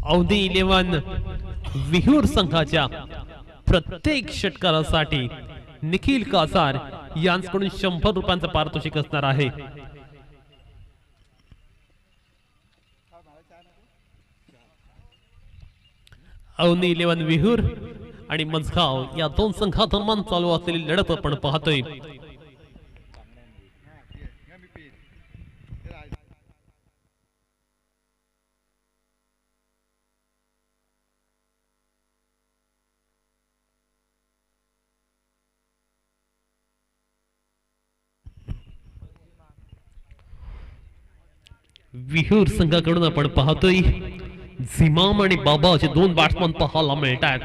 अवधी 11 विहूर संघाच्या प्रत्येक षटकारासाठी निखिल कासार यांच्याकडून 100 रुपयांचं पारितोषिक असणार आहे. अवनी 11 विहूर आणि मजगाव या दोन संघादरम्यान चालू असलेली लढत आपण पाहतोय. विहूर संघाकडून आपण पाहतोय झिमाम आणि बाबा असे दोन बॅट्समन पाहायला मिळतात.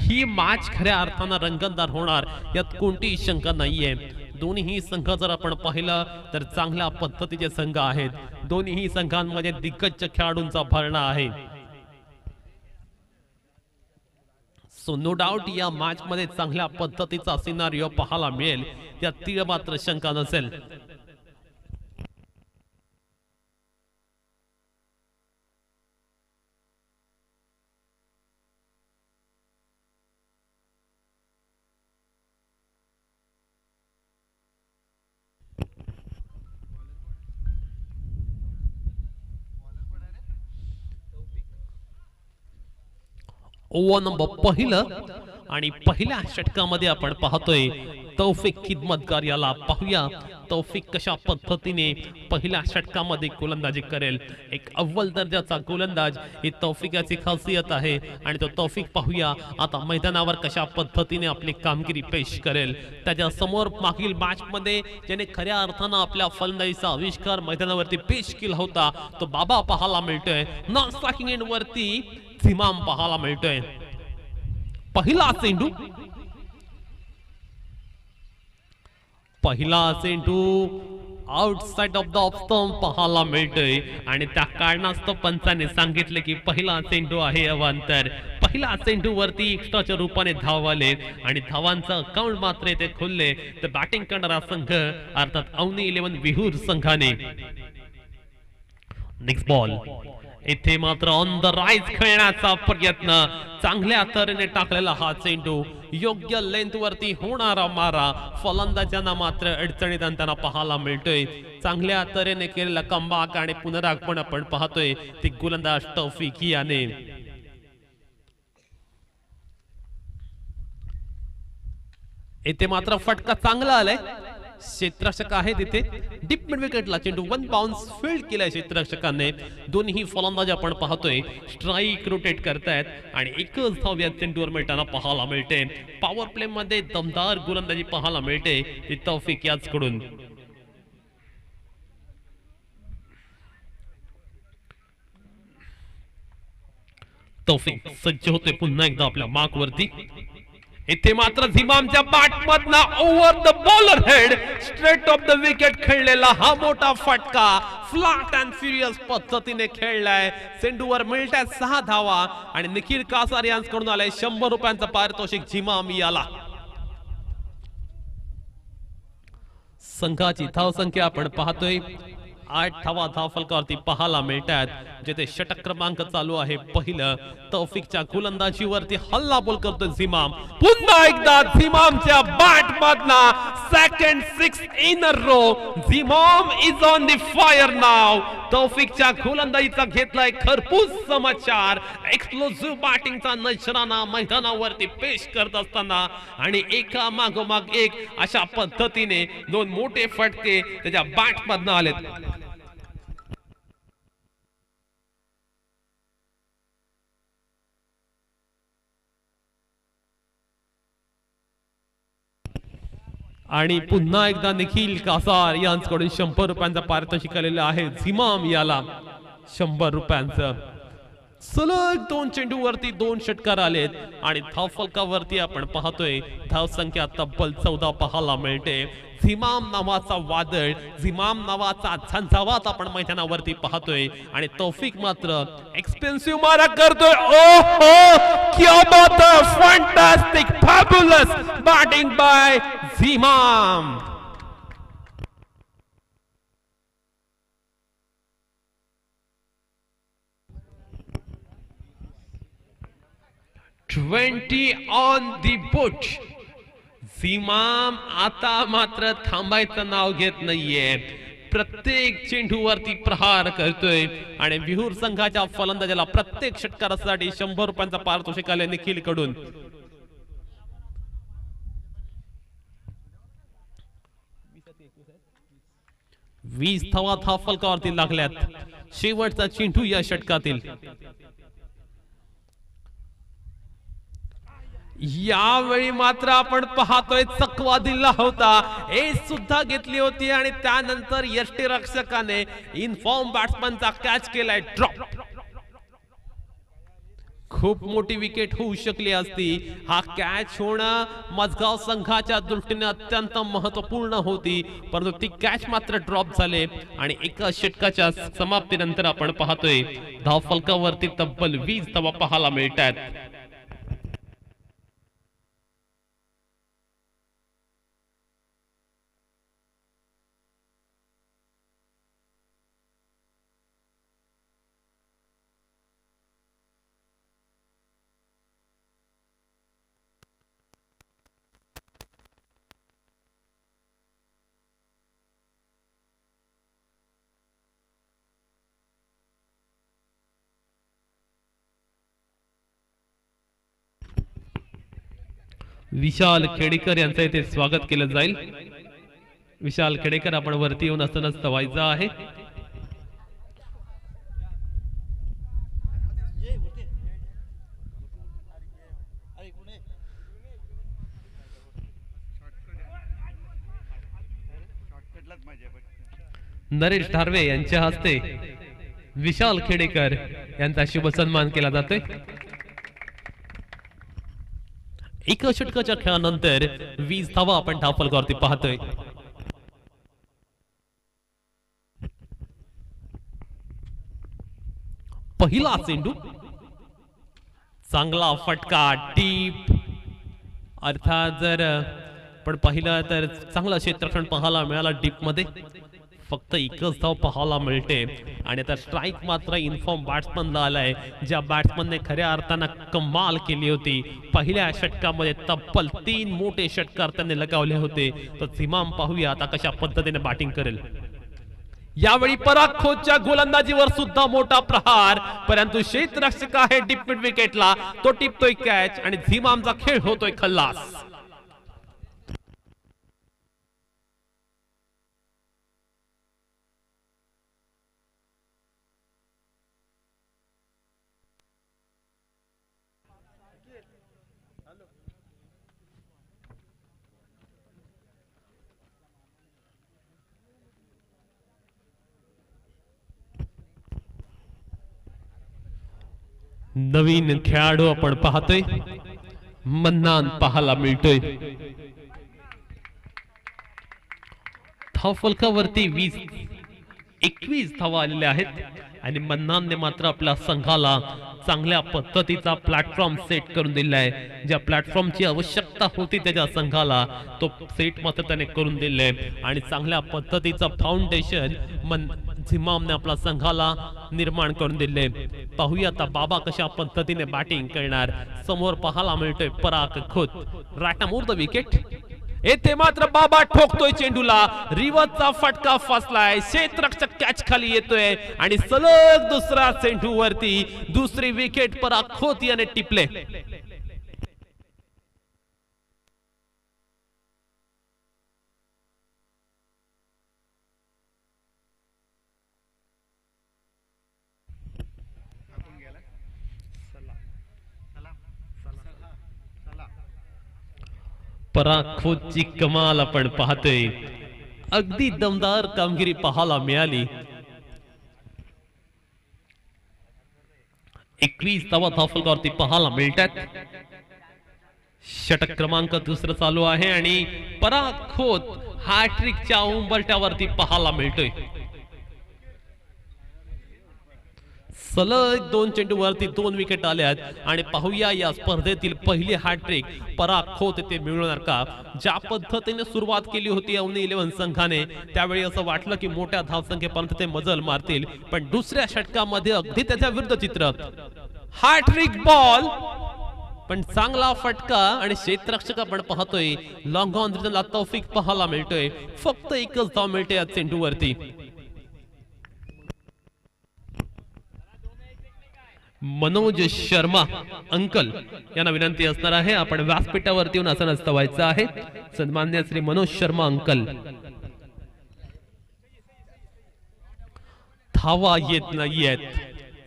ही मॅच खऱ्या अर्थानं रंगतदार होणार यात कोणतीही शंका नाहीये. दोन्ही संघ जर आपण पाहिलं तर चांगल्या पद्धतीचे संघ आहेत. दोन्ही संघांमध्ये दिग्गज खेळाडूंचा भरणा आहे. सो नो डाऊट या मॅच मध्ये चांगल्या पद्धतीचा सिनारिओ पाहायला मिळेल यात तीळ मात्र शंका नसेल. ओव्हर नंबर पहिलं आणि पहिल्या षटकामध्ये आपण पाहतोय तौफिक खिदमतगार याला. पाहूया तौफिक कशा पद्धतीने पहिल्या षटकामध्ये गोलंदाजी करेल. एक अव्वल दर्जाचा गोलंदाज ही तौफिकाची खासियत आहे आणि तो तौफिक पाहूया आता मैदानावर कशा पद्धतीने आपली कामगिरी पेश करेल. त्याच्या समोर मागील मॅच मध्ये ज्याने खऱ्या अर्थानं आपल्या फलंदाजीचा आविष्कार मैदानावरती पेश केला होता तो बाबा पाहायला मिळतोय. नॉन स्ट्रायकिंग एंड वरती झिमाम पाहायला मिळतोय. पहिला चेंडू outside of the off stump पाहायला मिळतोय आणि त्या कारणास्तव पंचाने सांगितले की पहिला चेंडू आहे अवांतर. पहिला चेंडू वरती एक्स्ट्राच्या रूपाने धाव आले आणि धावांचं अकाउंट मात्र ते खुलले. तर बॅटिंग करणारा संघ अर्थात अवनी 11 विहूर संघाने. नेक्स्ट बॉल इथे मात्र ऑन द राईज खेळण्याचा प्रयत्न. चांगल्या तऱ्हेने टाकलेला हा चेंडू योग्य लेंथ वरती होणारा मारा फलंदाजांना मात्र अडचणीत आणताना पाहायला मिळतोय. चांगल्या तऱ्हेने केलेला कमबॅक आणि पुनरागमन आपण पाहतोय ती गोलंदाज तौफिक याने. इथे मात्र फटका चांगला आलाय. क्षेत्ररक्षक आहे तिथे डीप मिड विकेटला चेंडू 1 बाउन्स फील्ड केलाय क्षेत्ररक्षकाने. दोन्ही फलंदाज आपण पाहतोय स्ट्राईक रोटेट करतायत आणि एकच धाव या चेंडूवर मिळताना पाहायला मिळते. पॉवर प्ले मध्ये दमदार गोलंदाजी पाहायला मिळते ती तौफिक याचकडून. तौफिक सज्ज होते पुन्हा एकदा आपल्या मार्क वरती. इथे मात्र झिमामच्या बॅटमधनं over the bowler head straight off the wicket खेळलेला हा मोठा फटका फ्लॅट अँड फ्युरियस पद्धतीने खेळलाय. चेंडूवर मिळतात 6 धावा आणि निखिल कासार यांच्याकडून आलाय 100 रुपयांचं पारितोषिक झिमाम याला. संघाची धावसंख्या आपण पाहतोय 8 धावा धावफलकावरती पाहायला मिळतात. जिथे षटक क्रमांक चालू आहे पहिलं. तौफिकच्या गोलंदाजीवरती हल्ला बोल करतोय झिमाम. पुन्हा एकदा झिमामच्या बॅट मधना second 6 in a row. Zimam is on the fire नाव. तौफिकच्या गोलंदाजीचा घेतलाय खरपूस समाचार. एक्सप्लोसिव्ह बॅटिंगचा नजराना मैदानावरती पेश करत असताना आणि एका मागोमाग एक अशा पद्धतीने 2 मोठे फटके त्याच्या बॅट मधनं आलेत. आणि पुन्हा एकदा निखिल कासार यांच्याकडून 100 रुपयांचा पारितोषिक आलेलं आहे झिमाम याला 100 रुपयांचं. सलग 2 चेंडूवरती 2 षटकार आलेत आणि धावफलकावरती आपण पाहतोय धावसंख्या तब्बल 14 पाहायला मिळते. झिमाम नावाचा वादळ, झिमाम नावाचा झंझावात आपण मैदानावरती पाहतोय आणि तौफिक मात्र एक्सपेन्सिव्ह मारा करतोय. ओहो क्या बात है, fantastic fabulous batting by Zimam. 20 on the boat. Zimam आता मात्र थांबायचं नाव घेत नाहीये. प्रत्येक चेंडूवरती प्रहार करतोय आणि विहूर संघाच्या फलंदाजाला प्रत्येक षटकारासाठी 100 रुपयांचा पारितोषिक आले निखिल कडून. वीस धावा फलकावरती लागल्यात. शेवटचा चेंडू या षटकातील. यावेळी मात्र आपण पाहतोय चकवा दिला होता, एस सुद्धा घेतली होती आणि त्यानंतर यष्टीरक्षकाने इनफॉर्म बॅट्समनचा कॅच केलाय. ड्रॉप. खूप मोठी विकेट होऊ शकली असती. हा कॅच होणं मजगाव संघाच्या दृष्टीने अत्यंत महत्वपूर्ण होती, परंतु ती कॅच मात्र ड्रॉप झाले आणि एका षटकाच्या समाप्तीनंतर आपण पाहतोय धावफलकावरती तब्बल 20 धावा पाहायला मिळतात. विशाल खेडेकर यांचं इथे स्वागत केलं जाईल. विशाल खेडेकर आपण वरती येऊन असतानाच व्हायचं आहे. नरेश धारवे यांच्या हस्ते विशाल खेडेकर यांचा शुभ सन्मान केला जातोय. एका षटकाच्या खेळानंतर 20 धावा आपण धावफलकावरती पाहतोय. पहिला चेंडू चांगला फटका डीप. अर्थात जर पण पाहिलं तर चांगलं क्षेत्ररक्षण पाहायला मिळाला डीप मध्ये. फक्त एकच धाव पाहायला मिळते आणि आता स्ट्राइक मात्र इन्फॉर्म बॅट्समनला आलाय, ज्या बॅट्समनने खऱ्या अर्थानं कमाल केली होती. पहिल्या षटकामध्ये तब्बल 3 मोठे षटकार त्यांनी लगावले होते. तर झिमाम पाहूया आता कशा पद्धतीने बॅटिंग करेल. यावेळी पराग खोतच्या गोलंदाजीवर सुद्धा मोठा प्रहार, परंतु क्षेत्ररक्षक आहे डीप मिड विकेटला, तो टिपतोय कॅच आणि झिमामचा खेळ होतोय खल्लास. नवीन खेळाडू आपण पाहतोय, मन्नान पाहायला मिळतोय. धावफलकावरती 21 धावा आलेल्या आहेत आणि मन्नानने मात्र आपल्या संघाला चांगल्या पद्धतीचा प्लॅटफॉर्म सेट करून दिलाय. ज्या प्लॅटफॉर्मची आवश्यकता होती त्याच्या संघाला, तो सेट मात्र त्याने करून दिलाय आणि चांगल्या पद्धतीचा फाउंडेशन झिमामने आपल्या संघाला निर्माण करून दिले. पाहूया आता बाबा कशा पद्धतीने बॅटिंग करणार. समोर पाहायला मिळतोय Parag Khot. Right more the wicket. येथे मात्र बाबा ठोकतोय चेंडूला. रिवर्सचा फटका फसलाय. क्षेत्ररक्षक कॅच खाली येतोय आणि सलग दुसरा चेंडू वरती दुसरी विकेट पराग खोत याने टिपले. पराग खोतची कमाल आपण पाहतोय. अगदी दमदार कामगिरी पाहायला मिळाली. 21 धावा धावफलकावरती पाहायला मिळतात. षटक क्रमांक दुसरं चालू आहे आणि पराग खोत हॅट्रिकच्या उंबरठ्यावरती पाहायला मिळतोय. सलग 2 चेंडूवरती 2 विकेट आल्यात आणि पाहूया या स्पर्धेतील पहिली हॅट्रिक पराग खोत ते मिळवणार का. ज्या पद्धतीने सुरुवात केली होती अवनी 11 संघाने, त्यावेळी असं वाटलं की मोठ्या धावसंख्येपर्यंत ते मजल मारतील, पण दुसऱ्या षटकामध्ये अगदी त्याच्या विरुद्ध चित्र. हॅट्रिक बॉल पण चांगला फटका आणि क्षेत्ररक्षक आपण पाहतोय लॉंग ऑन रिटर्नला तौफिक पाहायला मिळतोय. फक्त एकच धाव मिळते या चेंडूवरती. मनोज शर्मा अंकल यांना विनंती असणार आहे, आपण व्यासपीठावरती येऊन असं नसतं व्हायचं आहे. सन्मान्य श्री मनोज शर्मा अंकल. धावा येत नाहीयेत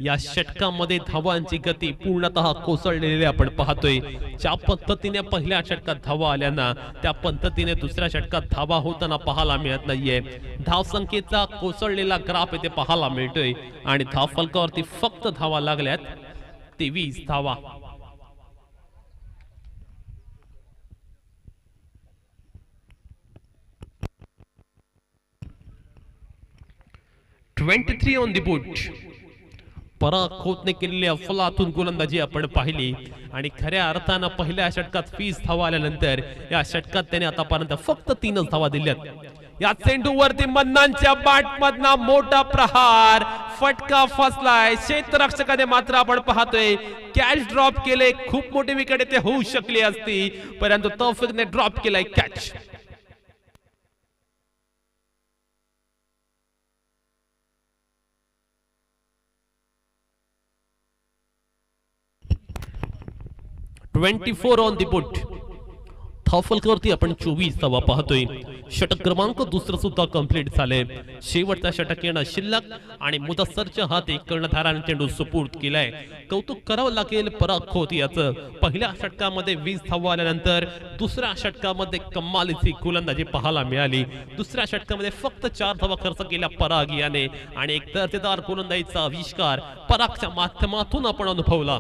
या षटकामध्ये. धावांची गती पूर्णतः कोसळलेली आपण पाहतोय. ज्या पद्धतीने पहिल्या षटकात धावा आल्या ना त्या पद्धतीने दुसऱ्या षटकात धावा होताना पाहायला मिळत नाहीये. धाव संख्येचा कोसळलेला ग्राफ इथे पाहायला मिळतोय आणि धाव फलकावरती फक्त धावा लागल्यात 23 धावा. (23 ऑन द बूट). पराग खोतने केलेली अफलातून गोलंदाजी आपण पाहिली आणि खऱ्या अर्थानं पहिल्या षटकात 20 धावा आल्यानंतर या षटकात त्याने आतापर्यंत फक्त 3च धावा दिल्यात. या चेंडूवरती मन्नांच्या बॅटमधना मोठा प्रहार, फटका फसलाय. क्षेत्ररक्षकाने मात्र आपण पाहतोय कॅच ड्रॉप केले. खूप मोठी विकेट ते होऊ शकली असती परंतु तौफिकने ड्रॉप केलाय कॅच. (24 ऑन द बूट). धावफलकावरती आपण 24 धावा पाहतोय. षटक क्रमांक दुसरं सुद्धा कंप्लीट झाले. शेवटचा षटक येणं शिल्लक आणि मुदस्सरच्या हाती कर्णधाराने चेंडू सुपूर्द केलाय. कौतुक करावं लागेल पराग खोत याचं. पहिल्या षटकामध्ये 20 धावा आल्यानंतर दुसऱ्या षटकामध्ये कमालीची गोलंदाजी पाहायला मिळाली. दुसऱ्या षटकामध्ये फक्त 4 धावा खर्च केल्या पराग याने आणि एक दर्जेदार गोलंदाजीचा आविष्कार परागच्या माध्यमातून आपण अनुभवला.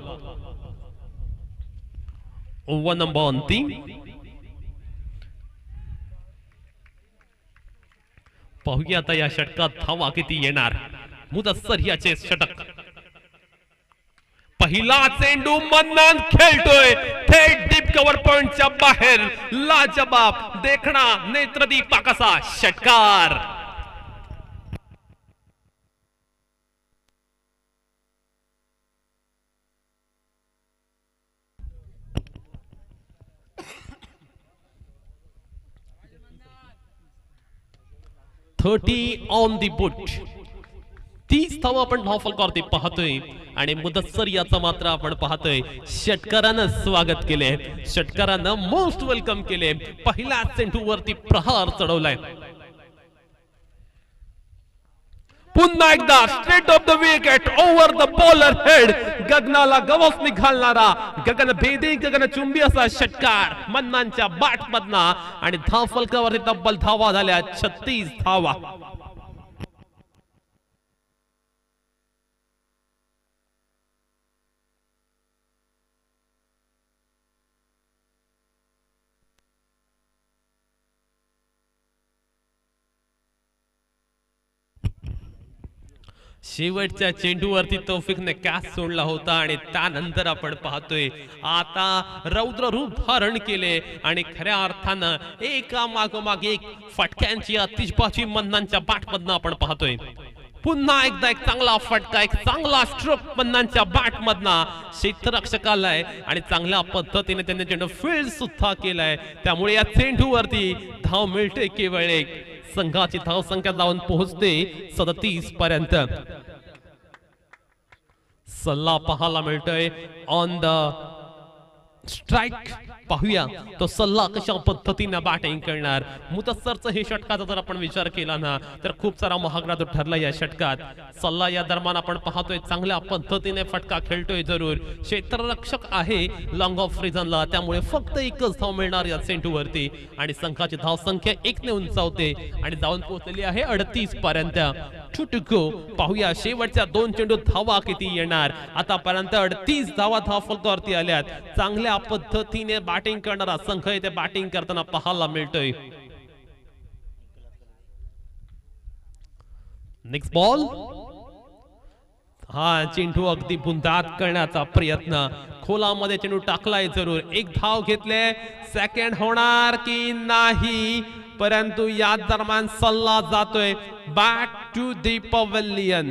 Over number 3. पाहूया आता या षटकात धावा किती येणार. मुदस्सर याचे षटक. पहिला चेंडू मन्नान खेळतोय थेट डीप कव्हर पॉइंटच्या बाहेर. लाजबाब देखणा नेत्रदीपकाचा षटकार. (30 ऑन द बूट). 30 धावा आपण धावफलकावरती पाहतोय आणि मुदस्सर याचा मात्र आपण पाहतोय षटकारानं स्वागत केले. षटकारानं मोस्ट वेलकम केले. पहिल्या चेंडूवरती प्रहार चढवलाय. पुन्हा एकदा straight off the wicket over the bowler head. गगनाला गवस निघालणारा गगनभेदी गगनचुंबी असा षटकार मन्नांच्या बॅट मधना आणि धाव फलकावरती तब्बल धावा झाल्या 36 धावा. शेवटच्या चेंडूवरती तौफिकने कॅच सोडला होता आणि त्यानंतर आपण पाहतोय आता रौद्र रूप धारण केले आणि खऱ्या अर्थानं एका मागोमाग एक फटक्यांची आतिषबाजी मन्नांच्या बॅटमधनं आपण पाहतोय. पुन्हा एकदा एक चांगला फटका, एक चांगला स्ट्रोक मन्नांच्या बॅटमधनं क्षेत्ररक्षकाला आणि चांगल्या पद्धतीने त्यांनी चेंडू फील्ड सुद्धा केलाय. त्यामुळे या चेंडूवरती धाव मिळते केवळ एक. संघाची धाव संख्या जाऊन पोहोचते 37 पर्यंत. सल्ला पाहायला मिळतोय ऑन द स्ट्राइक. पाहूया तो सल्ला कशा पद्धतीने बॅटिंग करणार. मुदस्सरचं हे षटकाचा जर आपण विचार केला ना तर खूप सारा महागडा तो ठरला या षटकात. सल्ला या दरम्यान आपण पाहतोय चांगल्या पद्धतीने फटका खेळतोय. जरूर क्षेत्ररक्षक आहे लॉंग ऑफ रिजनला, त्यामुळे फक्त एकच धाव मिळणार या चेंडूवरती आणि संघाची धाव संख्या 1 ने उंचावते आणि जाऊन पोहोचलेली आहे 38 पर्यंत. टू पाहूया शेवटच्या 2 चेंडू धावा किती येणार. आतापर्यंत 38 धावा धाव फलकावरती आल्यात. चांगल्या पद्धतीने बॅटिंग करणारा संघ इथे बॅटिंग करताना पाहायला मिळतोय. Next ball. हा चेंडू अगदी बुंदात करण्याचा प्रयत्न. खोलामध्ये चेंडू टाकलाय जरूर. एक धाव घेतले. सेकंड होणार की नाही परंतु या दरम्यान सल्ला जातोय back to the pavilion.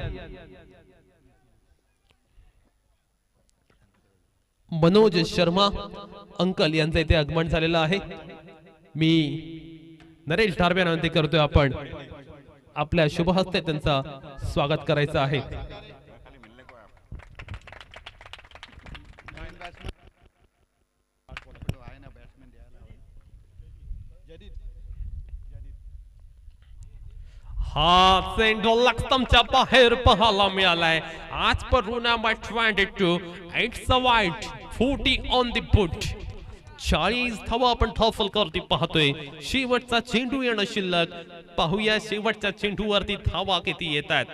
Manoj Sharma uncle यांचं इथे आगमन झालेलं आहे। मी नरेश ठारवे विनंती करतोय आपण आपल्या शुभ हस्ते त्यांचा स्वागत करायचं आहे। हा चेंडू लक्ष्मणच्या बाहेर पाहायला मिळालाय। आज पर नंबर 22 इट्स अ वाईट 40 ऑन द फुट। 40 धावा आपण धावफलकावरती पाहतोय। शेवटचा चेंडू येणं शिल्लक, पाहूया शेवटच्या चेंडूवरती धावा किती येतात।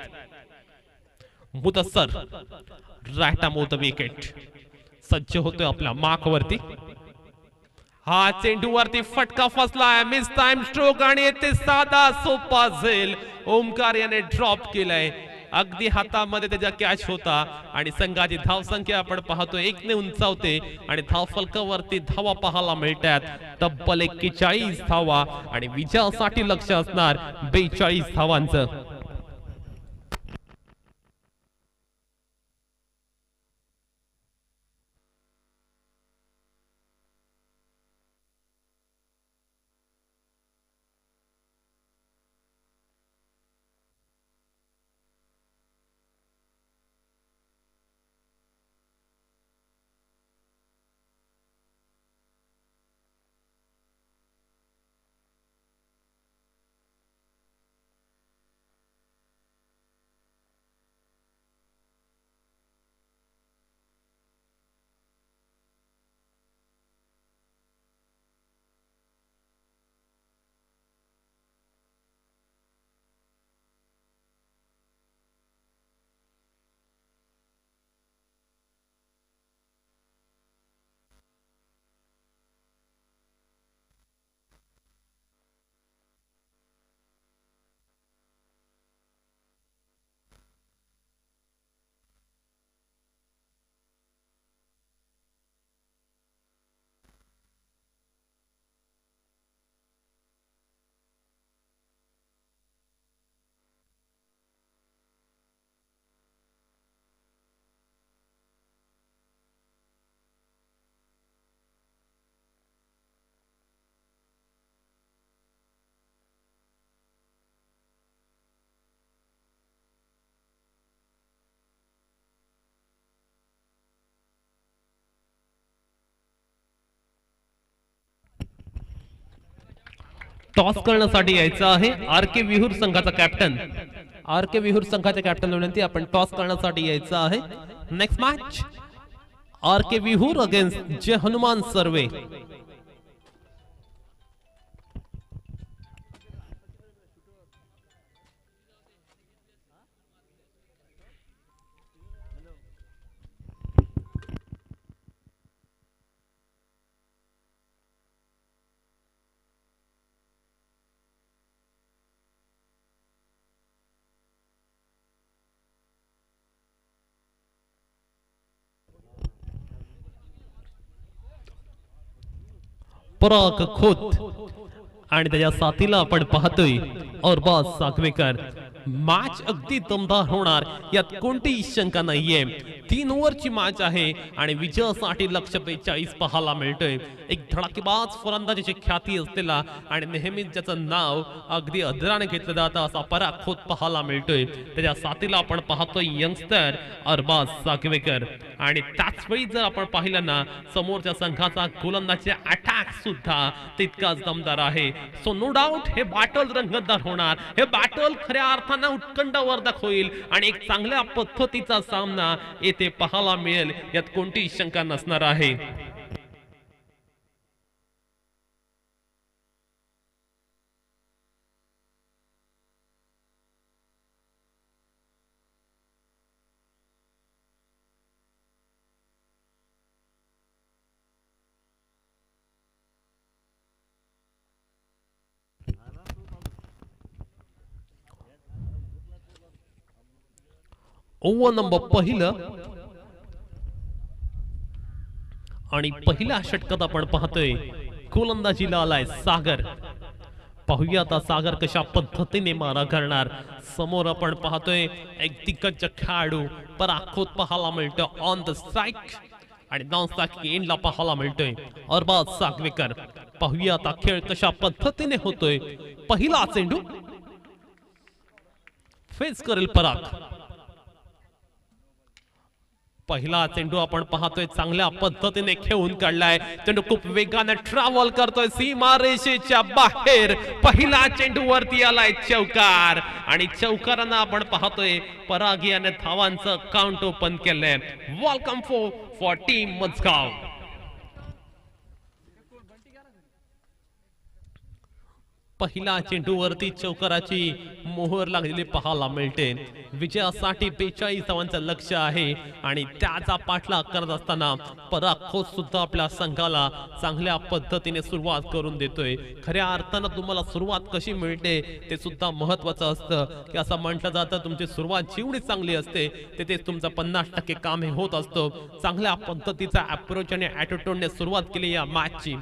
Mudassar right off the wicket सज्ज होतोय आपल्या मार्कवरती। हा चेंडूवरती फटका फसलाय, मिस टाइम स्ट्रोक आणि येथे साधा सोपा झेल ओमकार याने ड्रॉप केलाय। अगदी हातामध्ये त्याचा कॅच होता आणि संघाची धाव संख्या आपण पाहतोय 1 ने उंचावते आणि धाव फलकावरती धावा पाहायला मिळतात तब्बल 41 धावा आणि विजयासाठी लक्ष असणार 42 धावांचं। टॉस करण्यासाठी यायचं आहे आर.के. विहूर संघाचा कॅप्टन। आर.के. विहूर संघाचे कॅप्टन विनंती आपण टॉस करण्यासाठी यायचं आहे। Next match R K. Vihur against Jay Hanuman सर्वे। पराग खोत आणि त्याच्या साथीला आपण पाहतोय अरबाज साखवेकर। मॅच अगदी दमदार होणार यात कोणतीही शंका नाहीये। 3 ओव्हरची मॅच आहे आणि विजयासाठी लक्ष 42 पाहायला मिळतोय। एक धडाकेबाज फलंदाजीची ख्याती असलेला आणि नेहमीच ज्याचं नाव अगदी अदराने घेतलं जातं असा पराग खोत पाहायला मिळतोय। त्याच्या साथीला आपण पाहतोय यंगस्टर अरबाज साखवेकर आणि त्याच वेळी जर आपण पाहिलं ना समोरच्या संघाचा गोलंदाजी अटॅक सुद्धा तितकाच दमदार आहे। सो नो डाऊट हे बॅटल रंगतदार होणार। हे बॅटल खऱ्या अर्थाने उत्कंठावर्धक होईल आणि एक चांगल्या पद्धतीचा सामना येथे पाहायला मिळेल यात कोणतीही शंका नसणार आहे। ओव्हर नंबर पहिलं आणि पहिल्या षटकात आपण पाहतोय गोलंदाजीला आलाय सागर। पाहूया आता सागर कशा पद्धतीने मारा करणार। समोर आपण पाहतोय एक दिग्गज खेळाडू पराग खोत पाहायला मिळतो ऑन द स्ट्राइक आणि डान्सचा एंडला पाहायला मिळतोय अरबाज सागवेकर. पाहूया आता खेळ कशा पद्धतीने होतोय. पहिला चेंडू फेस करेल पराग. पहिला चेंडू आपण पाहतोय चांगल्या पद्धतीने खेळून काढलाय. चेंडू खूप वेगाने ट्रॅव्हल करतोय सीमा रेषेच्या बाहेर. पहिला चेंडू वरती आलाय चौकार आणि चौकारांना आपण पाहतोय पराग याने धावांचं काउंट ओपन केलंय. Welcome for team Mazgaon. पहिला चेंडूवरती चौकाराची मोहर लागलेली पाहायला मिळते. विजयासाठी 42 धावांचं लक्ष आहे आणि त्याचा पाठलाग करत असताना पराग खोत सुद्धा आपल्या संघाला चांगल्या पद्धतीने सुरुवात करून देतोय. खऱ्या अर्थानं तुम्हाला सुरुवात कशी मिळते ते सुद्धा महत्वाचं असतं की असं म्हटलं जातं तुमची सुरुवात जेवढी चांगली असते तेच तुमचं 50% काम हे होत असतं. चांगल्या पद्धतीचा अप्रोच आणि ॲटिट्यूडने सुरुवात केली या मॅचची.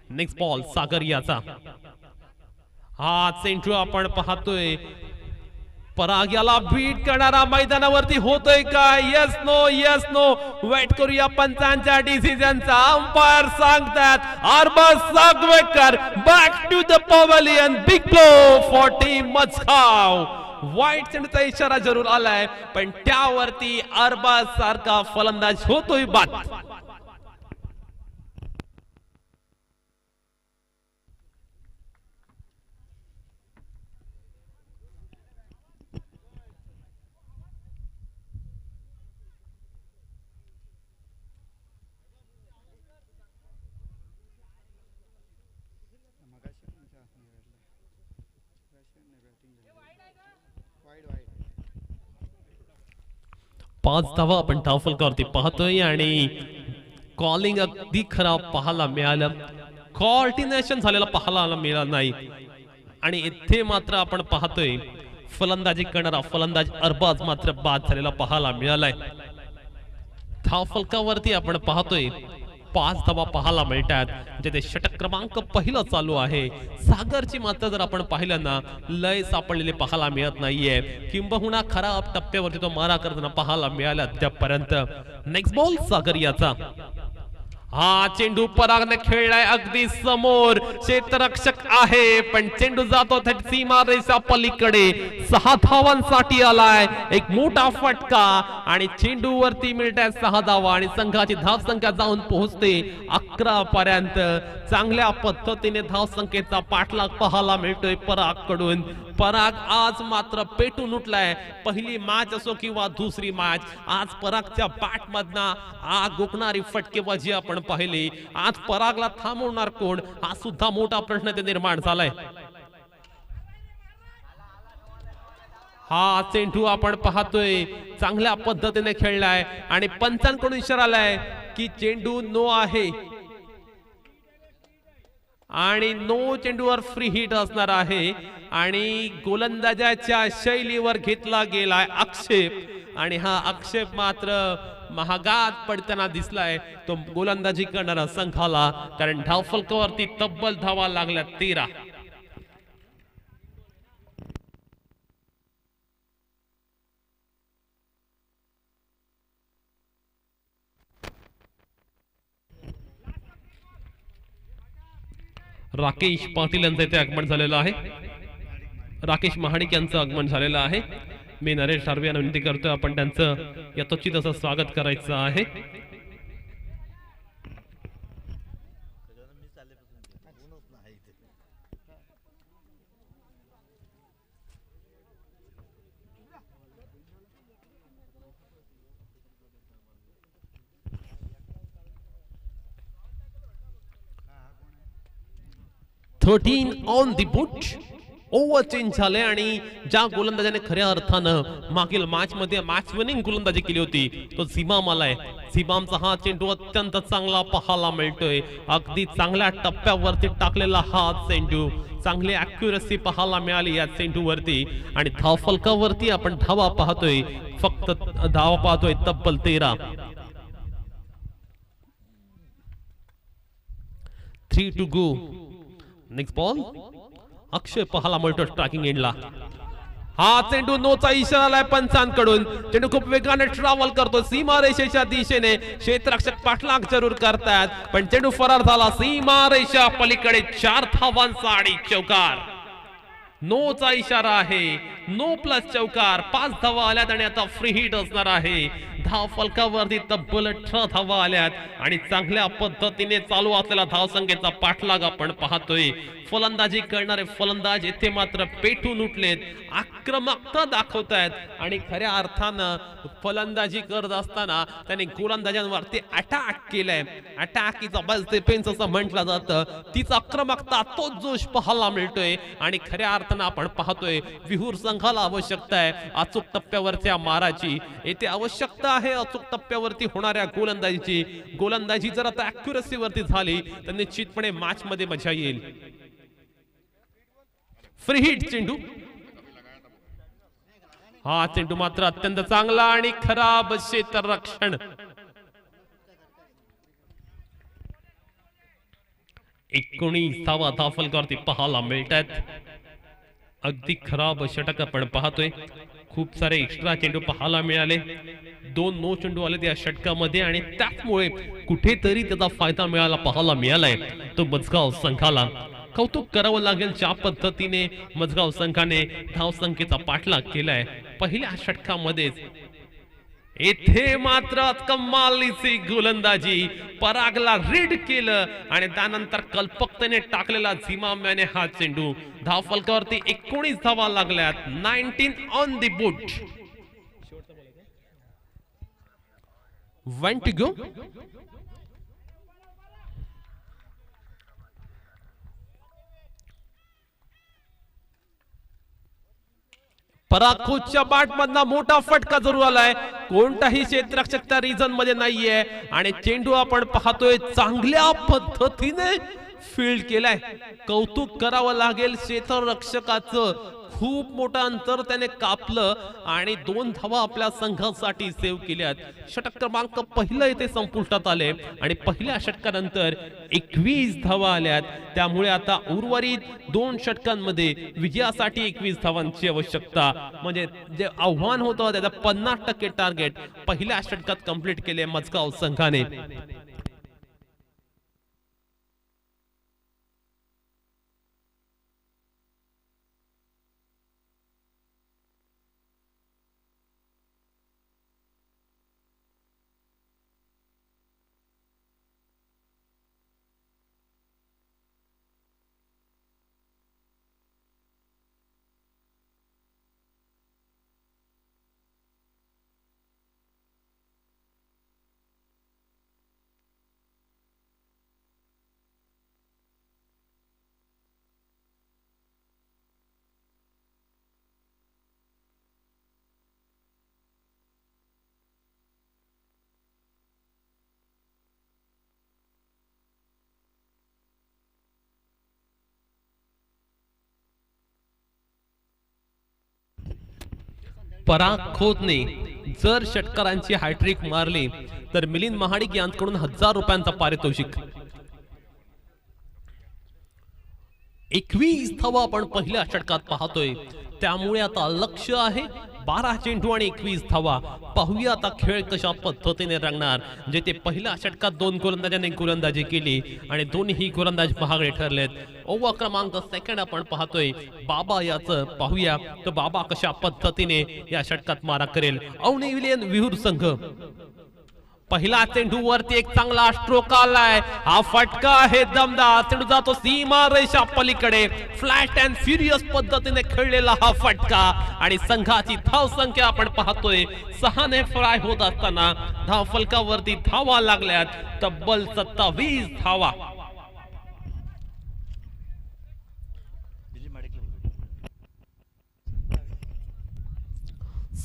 Next ball सागरियाचा. हा चेंडू आपण पाहतोय पराग याला बीट करणारा मैदानावरती होतोय का? येस नो वेट करूया पंचांच्या डिसिजनचा. अंपायर सांगतात Arbaz Sagvekar back to the pavilion. Big blow for team Mazgaon. वाईट चेंडूचा इशारा जरूर आलाय पण त्यावरती अरबाज सारखा फलंदाज होतोय बाद. पाच धावा आपण धावफलकावरती पाहतोय आणि कॉलिंग अगदी खराब पाहायला मिळालं. कोऑर्डिनेशन झालेला पाहायला मिळालं नाही आणि इथे मात्र आपण पाहतोय फलंदाजी करणारा फलंदाज अरबाज मात्र बाद झालेला पाहायला मिळालाय. धावफलकावरती आपण पाहतोय 5 धावा पाहायला मिळतात. जिथे षटक क्रमांक पहिला चालू आहे. सागरची मात्र जर आपण पाहिलं ना लय सापडलेले पाहायला मिळत नाहीये. किंबहुना खराब टप्प्यावरती तो मारा करताना पाहायला मिळाला अद्यापर्यंत. Next ball सागरियाचा. हा चेंडू परागने खेळलाय अगदी समोर. क्षेत्ररक्षक आहे पण चेंडू जातो सीमा रेषा पलीकडे. 6 धावांसाठी आलाय. एक मोठा फटका आणि चेंडू वरती मिळतात 6 धावा आणि संघाची धाव संख्या जाऊन पोहोचते 11 पर्यंत. चांगल्या पद्धतीने धाव संख्येचा पाठलाग पाहायला मिळतोय पराग कडून. पराग आज मात्र पेटून उठलाय. पहिली मॅच असो किंवा दुसरी मॅच आज परागच्या बॅट मधना आग ओकणारी फटकेबाजी आपण पाहिली. आज परागला थांबवणार कोण हा सुद्धा मोठा प्रश्न ते निर्माण झालाय. हा चेंडू आपण पाहतोय चांगल्या पद्धतीने खेळलाय आणि पंचांकडून इशारा आलाय की चेंडू नो आहे आणि नो चेंडूवर फ्री हिट असणार आहे आणि गोलंदाजाच्या शैलीवर घेतला गेलाय आक्षेप आणि हा आक्षेप मात्र महागात पडताना दिसलाय तो गोलंदाजी करणारा संघाला. कारण धावफलकावरती तब्बल धावा लागल्या 13. राकेश पाटील यांचं इथे आगमन झालेलं आहे. राकेश महाडिक यांचं आगमन झालेलं आहे. मी नरेश सार्वे यांना विनंती करतोय आपण त्यांचं यथोचित असं स्वागत करायचं आहे. Thirteen on the boot. Over change झाले आणि ज्या गोलंदाजाने खऱ्या अर्थानं मागील मॅच मध्ये मॅच विनिंग गोलंदाजी केली होती तो झिमाम आलाय. झिमामचा हा चेंडू अत्यंत चांगला पाहायला मिळतोय. अगदी चांगल्या टप्प्यावरती टाकलेला हा चेंडू. चांगली अॅक्युरसी पाहायला मिळाली या चेंडूवरती आणि धावफलकावरती आपण धावा पाहतोय. फक्त धावा पाहतोय तब्बल 13. 3 to go. नेक्स्ट बॉल अक्षय पाहायला मिळतो स्ट्रायकिंग एंडला. हा चेंडू नोचा इशारा आलाय पंचांकडून. चेंडू खूप वेगाने ट्रॅव्हल करतो सीमारेषेच्या दिशेने. क्षेत्ररक्षक पाठलाग जरूर करतात पण चेंडू फरार झाला सीमारेषा पलीकडे. 4 धावांचा आणि चौकार. नोचा इशारा आहे. नो प्लस चौकार. 5 धावा आल्यात आणि आता फ्री हिट असणार आहे. धाव फलकावरती तब्बल 18 धावा आल्यात आणि चांगल्या पद्धतीने चालू असलेला धावसंख्येचा पाठलाग आपण पाहतोय. फलंदाजी करणारे फलंदाज येथे मात्र पेटून उठलेत, आक्रमकता दाखवतायत आणि खऱ्या अर्थानं फलंदाजी करत असताना त्यांनी गोलंदाजांवरती अटॅक केलाय. Attack is a best defence असं म्हटलं जातं. तीच आक्रमकता, तोच जोश पाहायला मिळतोय आणि खऱ्या अर्थानं आपण पाहतोय विहूर संघाला आवश्यकता आहे अचूक टप्प्यावरच्या माराची. येथे आवश्यकता आहे अचूक टप्प्यावरती होणाऱ्या गोलंदाजीची. गोलंदाजी जर आता अॅक्युरसी वरती झाली तर निश्चितपणे मॅच मध्ये मजा येईल. फ्री हिट चेंडू. हा चेंडू मात्र अत्यंत चांगला आणि खराब क्षेत्ररक्षण. 19 धावा धावफलकावरती पाहायला मिळतात. अगदी खराब षटक आपण पाहतोय. खूप सारे एक्स्ट्रा चेंडू पाहायला मिळाले. 2 नो चेंडू आले त्या षटकामध्ये आणि त्यामुळे कुठेतरी त्याचा फायदा मिळाला पाहायला मिळालाय तो मजगाव संघाला. कौतुक करावं लागेल ज्या पद्धतीने मजगाव संघाने धावसंख्येचा पाठलाग केलाय पहिल्या षटकामध्येच. येथे मात्र कमालीची गोलंदाजी. परागला रीड केलं आणि त्यानंतर कल्पकतेने टाकलेला झिमाम्याने हा चेंडू. धावफलकावरती 19 धावा लागल्यात. 19 on the boat. One to go. परागच्या बॅट मधला मोठा फटका जरूर आलाय. कोणताही क्षेत्ररक्षक त्या रिजन मध्ये नाहीये आणि चेंडू आपण पाहतोय चांगल्या पद्धतीने फील्ड केलाय. कौतुक करावं लागेल क्षेत्ररक्षकाचं. खूप मोठं अंतर त्याने कापलं आणि 2 धावा आपल्या संघासाठी सेव्ह केल्यात. षटक क्रमांक पहिलं इथे संपुष्टात आले आणि पहिल्या षटकानंतर 21 धावा आल्यात. त्यामुळे आता उर्वरित 2 षटकांमध्ये विजयासाठी 21 धावांची आवश्यकता. म्हणजे जे आव्हान होतं त्याचा 50% टार्गेट पहिल्या षटकात कंप्लीट केले मजगाव संघाने. पराग खोतने जर षटकारांची हॅट्रिक मारली तर मिलिंद महाडिक यांच्याकडून 1000 रुपयांचा पारितोषिक. 21 धावा आपण पहिल्या षटकात पाहतोय. त्यामुळे आता लक्ष आहे 12 चेंडू आणि 21 धावा. पाहूया आता खेळ कशा पद्धतीने रंगणार. जेथे पहिल्या षटकात 2 गोलंदाजांनी गोलंदाजी केली आणि दोन्ही गोलंदाज महागडे ठरलेत. ओव्हर क्रमांक सेकंड आपण पाहतोय. बाबा याचं पाहूया तर बाबा कशा पद्धतीने या षटकात मारा करेल. अवनी विलियन विहूर संघ. पहिला चेंडू वरती एक चांगला स्ट्रोक आलाय. हा फटका आहे दमदार. चेंडू जातो सीमा रेषा पलीकडे. फ्लॅट अँड फ्युरियस पद्धतीने खेळलेला हा फटका आणि संघाची धाव संख्या आपण पाहतोय 6 ने फ्राय होत असताना धाव फलकावरती धावा लागल्यात तब्बल 27 धावा.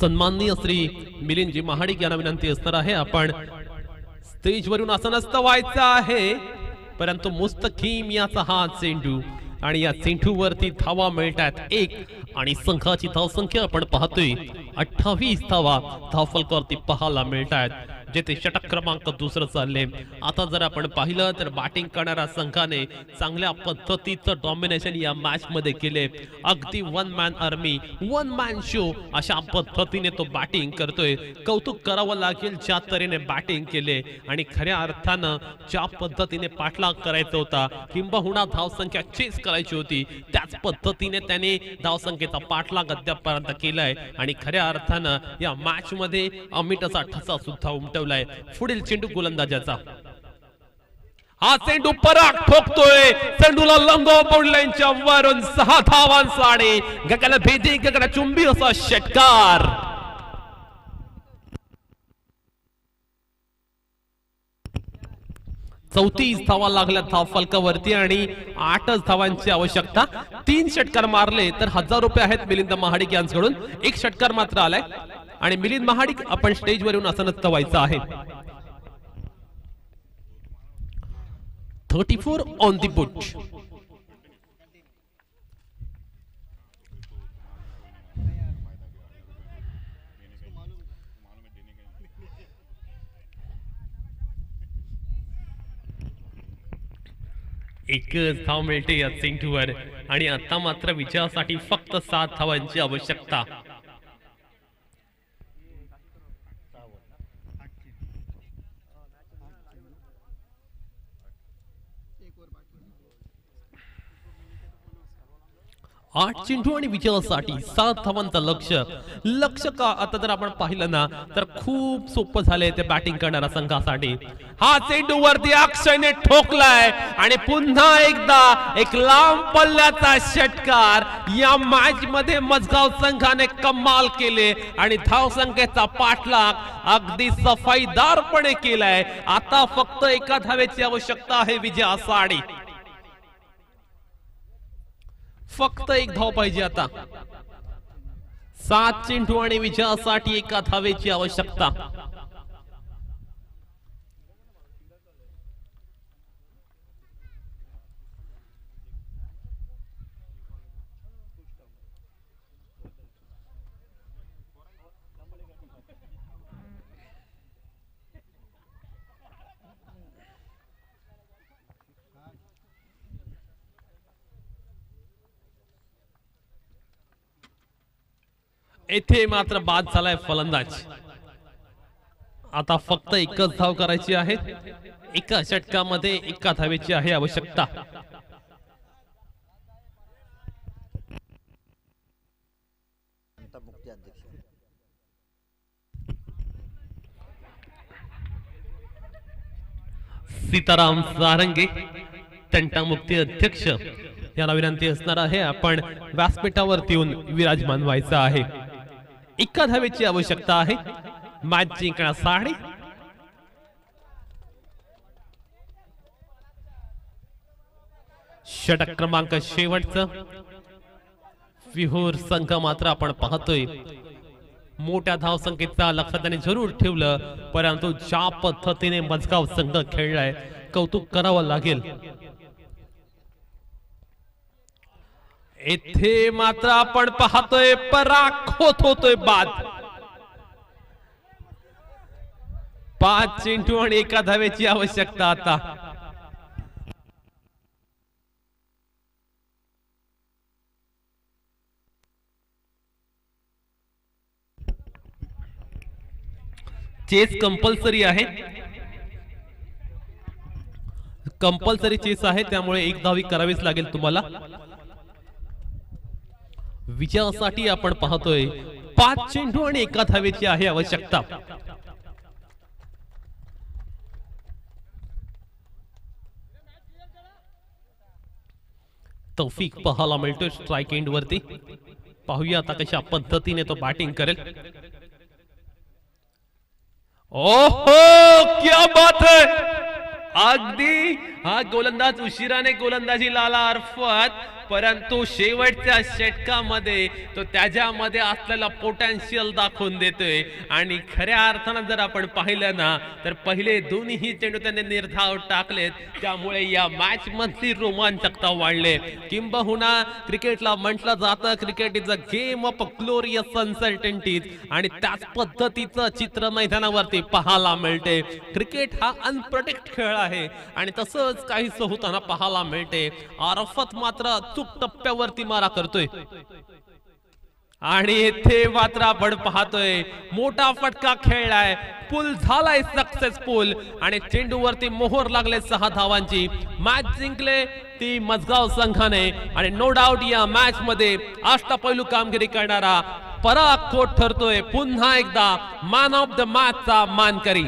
सन्माननीय श्री मिलिंदजी महाडिक यांना विनंती असणार आहे आपण स्टेजवरून आसनस्थ व्हायचं आहे. परंतु मुस्तकीम याचा हा चेंडू आणि या चेंडूवरती धावा मिळतात 1 आणि संघाची धावसंख्या आपण पाहतोय 28 धावा धावफलकावरती पाहायला मिळतात. जेथे षटक क्रमांक दुसरं चालले. आता जर आपण पाहिलं तर बॅटिंग करणाऱ्या संघाने चांगल्या पद्धतीचं डॉमिनेशन या मॅच मध्ये केले. अगदी one man army, one man show अशा पद्धतीने तो बॅटिंग करतोय. कौतुक करावं लागेल ज्या तऱ्हेने बॅटिंग केले आणि खऱ्या अर्थानं ज्या पद्धतीने पाठलाग करायचा होता किंबहुना धावसंख्या चेस करायची होती त्याच पद्धतीने त्याने धावसंख्येचा पाठलाग अद्यापपर्यंत केलाय आणि खऱ्या अर्थानं या मॅच मध्ये अमिट असा ठसा सुद्धा उमटवलाय. पुढील चेंडू गोलंदाजाचा. हा चेंडू पराग ठोकतोय. चेंडूला लंगो लाईनच्या वरून 6 धावांसाठी गगन भेदी गगन चुंबी असा षटकार. चौतीस धावा लागल्या धाव फलकावरती आणि 8च धावांची आवश्यकता. 3 षटकार मारले तर 1000 रुपये आहेत मिलिंद महाडिक यांच्याकडून. 1 षटकार मात्र आलाय आणि मिलिंद महाडिक आपण स्टेजवर येऊन असं नसतं व्हायचं आहे. 34 ऑन दी बुट. एकच धाव मिळते या चेंडूवर आणि आता मात्र विजयासाठी फक्त 7 धावांची आवश्यकता. आठ चेंडू आणि विजयासाठी 7 धावांचं लक्ष का आता जर आपण पाहिलं ना तर खूप सोपं झालंय ते बॅटिंग करणाऱ्या संघासाठी. हा चेंडू वरती अक्षयने ठोकलाय आणि पुन्हा एकदा एक लांब पल्ल्याचा षटकार. या मॅच मध्ये मजगाव संघाने कमाल केले आणि धावसंख्येचा पाठलाग अगदी सफाईदारपणे केलाय. आता फक्त एका धावेची आवश्यकता आहे विजयासाठी. फक्त 1 धाव पाहिजे आता. 7 चेंडू आणि विजयासाठी एका धावेची आवश्यकता. येथे मात्र बाद झालाय फलंदाज. आता फक्त 1च धाव करायची आहे. एका षटकामध्ये एका धावेची आहे आवश्यकता. सीताराम सारंगे तंटामुक्ती अध्यक्ष याला विनंती असणार आहे आपण व्यासपीठावरती येऊन विराजमान व्हायचं आहे. एका धावेची आवश्यकता आहे मॅच जिंकण्यासाठी. षटक क्रमांक शेवटचं. विहोर संघ मात्र आपण पाहतोय मोठ्या धावसंख्येचा लक्ष त्याने जरूर ठेवलं परंतु ज्या पद्धतीने मजगाव संघ खेळलाय कौतुक करावं लागेल. येथे मात्र आपण पाहतोय पराग होतोय बाद. 5 चेंडू आणि एका धावेची आवश्यकता आता. चेस कंपल्सरी आहे. कंपल्सरी चेस आहे त्यामुळे 1 धावी करावीच लागेल तुम्हाला. विजयासाठी आपण पाहतोय 5 चेंडू आणि एका धावेची आहे आवश्यकता. तौफिक पाहायला मिळतोय स्ट्राइक एंड वरती. पाहूया आता कशा पद्धतीने तो बॅटिंग करेल. ओहो क्या बात है. अगदी हा गोलंदाज उशिराने गोलंदाजी लाला अर्फत परंतु शेवटच्या षटकामध्ये तो त्याच्यामध्ये असलेला पोटेन्शियल दाखवून देतोय आणि खऱ्या अर्थानं जर आपण पाहिलं ना तर पहिले दोन्ही चेंडू त्याने निर्धाव टाकलेत, त्यामुळे या मॅच मधली रोमांचकता वाढले. किंबहुना क्रिकेटला म्हटलं जातं cricket is a game of glorious uncertainties आणि त्याच पद्धतीचं चित्र मैदानावरती पाहायला मिळते. क्रिकेट हा अनप्रोटेक्ट खेळ आहे आणि तसंच काहीसं होताना पाहायला मिळते. आरफत मात्र अचूक टप्प्यावरती मारा करतोय आणि इथे मात्र आपण पाहतोय मोठा फटका खेळलाय, पूल झालाय सक्सेसफुल आणि चेंडूवरती मोहर लागले 6 धावांची. मॅच जिंकले ती मजगाव संघाने आणि नो डाऊट या मॅच मध्ये अष्टपैलू कामगिरी करणारा पराग कोट ठरतोय पुन्हा एकदा मॅन ऑफ द मॅचचा मानकरी.